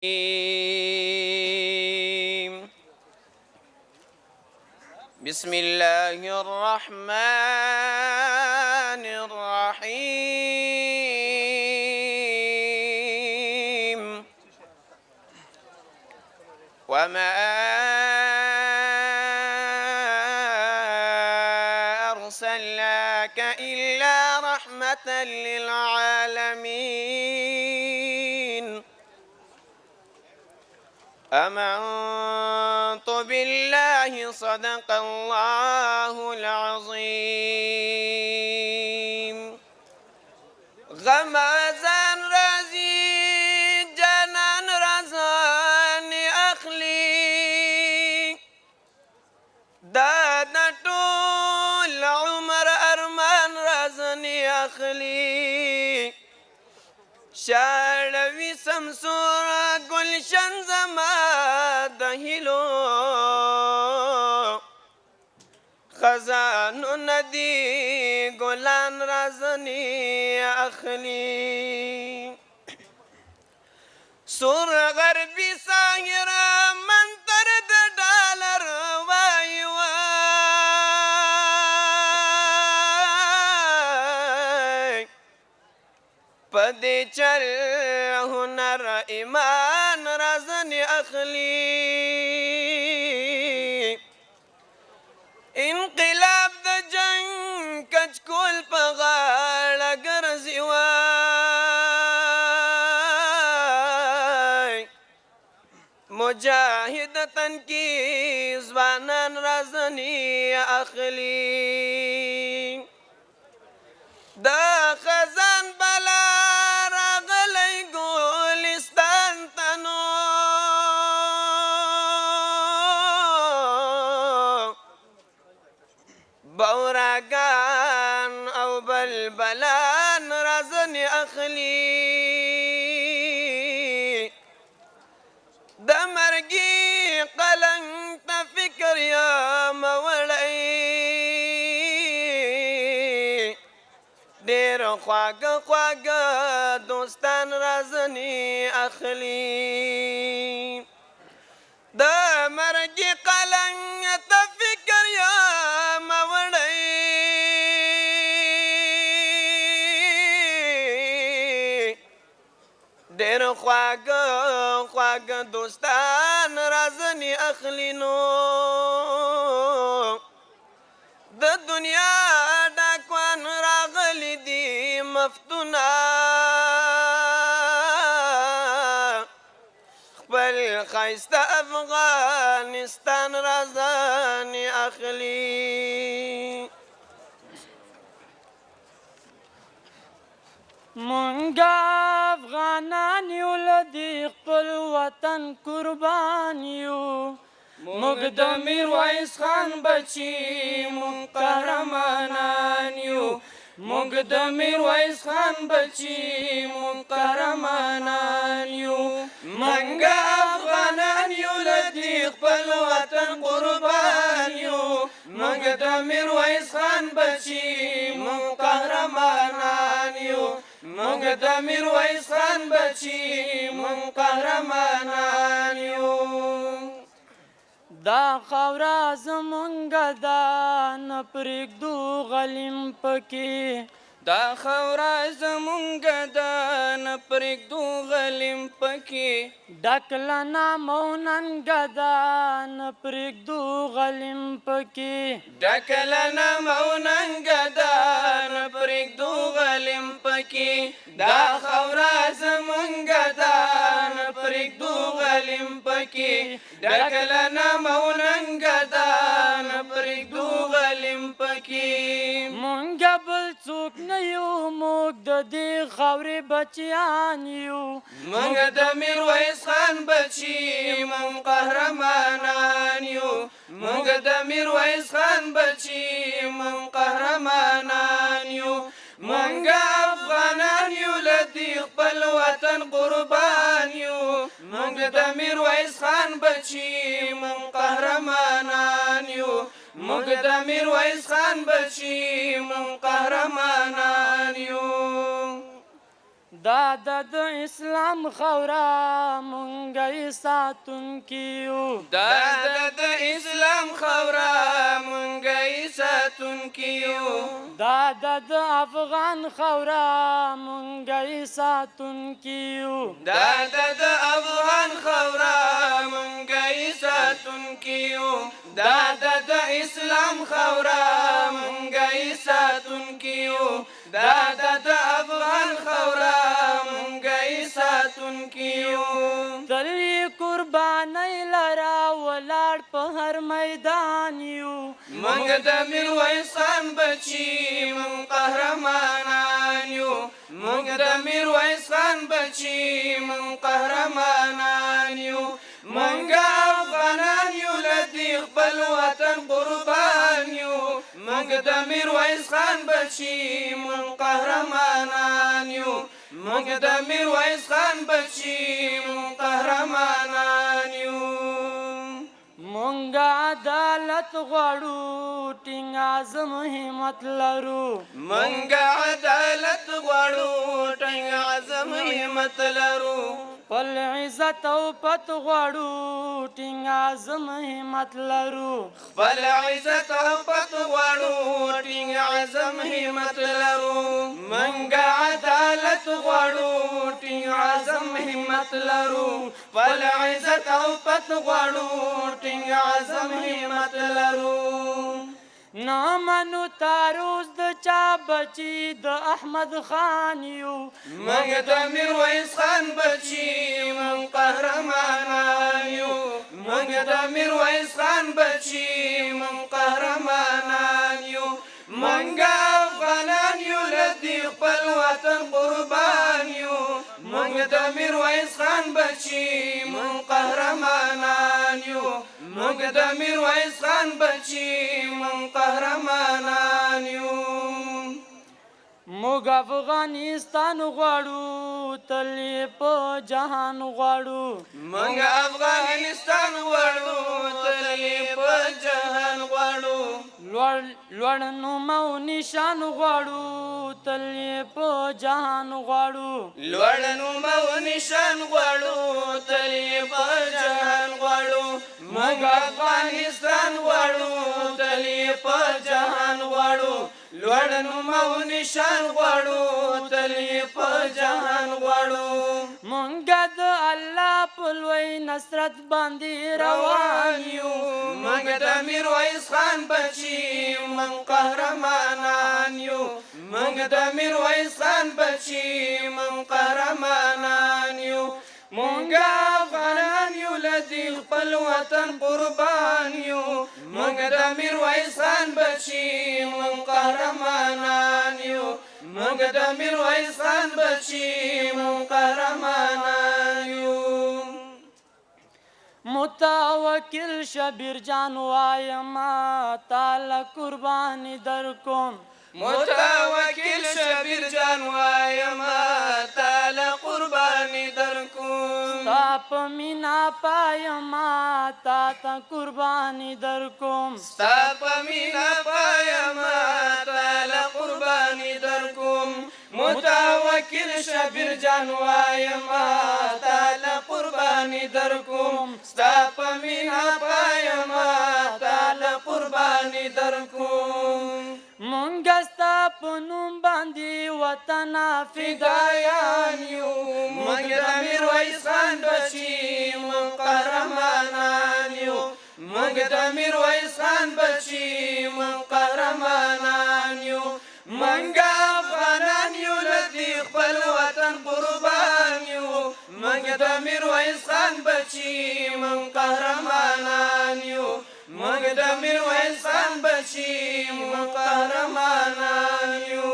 بسم الله الرحمن الرحيم وما أرسلناك إلا رحمة للعالمين آمنت بالله صدق الله العظيم غمازان رازي جانان رزان أخلي دادا طول عمر أرمان رزني أخلي شاروي سمسورا گلشن زما دهلو خزانو ندی گلان رازنی اخلی سور غربی ساهرا منتر دالر وای وای پدی چل هنر ایمان رازنی اخلی انقلاب د جنگ کچکول په غاړه ګرځي وای مجاهد تنکی ځوانان رازنی اخلی دا خزان بلا راغلی ګلستان تنو بوراگان او بلبلان رازنی اخلی د مرگی قلنگ تا فکر یا موڑی دیر خواگ خواگ دوستان رازنی اخلی د مرگی قلنگ تا فکر یا دیر خواگ خواگ دوستان رازنی اخلی نو د دنیا ډاکوان راغلی دی مفتونا خپل ښایسته افغانستان رازنی اخلی مونږه افغانان یو لدی خپل وطن قربان یو موږ د میرویس خان بچي مونږ قهرمانان یو موږ د میرویس خان بچي مونږ قهرمانان یو مونږه افغانان یو لدی خپل وطن قربان یو موږ د میرویس خان بچي مونږ قهرمانان یو موږ د میرویس خان بچي مونږ قهرمانان یو دا خاوره زمونږ ده نه پرېږدو غلیم پکې دا خاوره زمونږ ده نه پرېږدو غلیم پکې ډک له نام او ننګه ده نه پرېږدو غلیم پکې ډک له نام او ننګه ده نه پرېږدو غلیم پکې دا خاوره زمونږ ده نه پرېږدو غلیم پکې ډک له نام او ننګه ده نه پرېږدو غلیم پکې مونږه بل څوک نه یو موږ د دې خاورې بچیان یو موږ د میرویس خان بچي مونږ قهرمانان یو موږ د میرویس خان بچي مونږ قهرمانان یو مونږه افغانان یو لدی خپل وطن قربان یو موږ د میرویس خان بچي مونږ قهرمانان یو موږ د میرویس خان بچي مونږ قهرمانان یو دا د اسلام خورا مونږ یې ساتونکي یو دا د اسلام خورا مونږ یې ساتونکي یو دا د افغان خورا مونږ یې ساتونکي یو دا د افغان خورا مونږ یې ساتونکي یو دا د اسلام خورا مونږ یې ساتونکي یو دا د افغان خورا مونږ یې ساتونکي یو تل یې قربانۍ لره ولاړ په هر میدان یو مونږ د میرویس خان بچي مونږ قهرمانان یو مونږ د میرویس خان بچي مونږ قهرمانان یو مونږ افغانان یو له دې خپل وطن قربان یو مونږ د میرویس خان بچي مونږ قهرمانان یو مونږ د میرویس خان بچي مونږ قهرمانان یو مونږ عدالت غواړو ټینګ عزم همت لرو مونږ عدالت غواړو ټینګ عزم همت لرو خپل عزت او پت غواړو ټینګ عزم همت لرو خپل عزت او پت غواړو ټینګ عزم همت لرو مونږ عدالت غواړو ټینګ عزم همت لرو خپل عزت او پت غواړو ټینګ عزم همت لرو نه منو تاروز د چا بچي د احمد خان یو مونږ د میرویس خان بچي مونږ قهرمانان یو مونږ د میرویس خان بچي مونږ قهرمانان یو مونږ افغانان یو له دې خپل وطن قربان یو مونږ د میرویس خان بچي مونږ قهرمانان یو مونږ د میرویس خان بچي مونږ قهرمانان یو موږ افغانستان غواړو تل یې په جهان غواړو مونږ افغانستان غواړو تل یې په جهان غواړو لوړ نوم او نشان غواړو تل یې په جهان غواړو لوړ نوم او نشان غواړو تل یې په جهان غواړو مونږ افغانستان غواړو تل یې په جهان غواړو لوړ نوم او نشان غواړو تل یې په جهان غواړو مونږ د الله په لوی نصرت باندې روان یو مونږ د میرویس خان بچي مونږ قهرمانان یو مونږ د میرویس خان بچي مونږ قهرمانان یو مونږ افغانان یو له دې خپل وطن قربان یو مونږ د میرویس خان بچي مونږ قهرمانان یو مونږ د میرویس خان بچي مونږ قهرمانان یو متوکل شبیر جان وایم تعالی قربانی در کوم متوکل شبیر جان وایم تعالی قربانی در کوم ستا په مینا پایم تا ته قربانی در کوم ستا په مینا پایم تعالی قربانی در کوم متوکل شبیر جان وایم تعالی قربانی در کوم ستا په مینا پایم تعالی قربانی در کوم مونږ ستا په نوم باندې وطن فدایان یو مونږ د میرویس خان بچي مونږ قهرمانان یو مونږ د میرویس خان بچي مونږ قهرمانان یو مونږ افغانان یو له دې خپل وطن قربان یو مونږ د میرویس خان بچي مونږ قهرمانان یو مونږ د میرویس خان بچي مونږ قهرمانان یو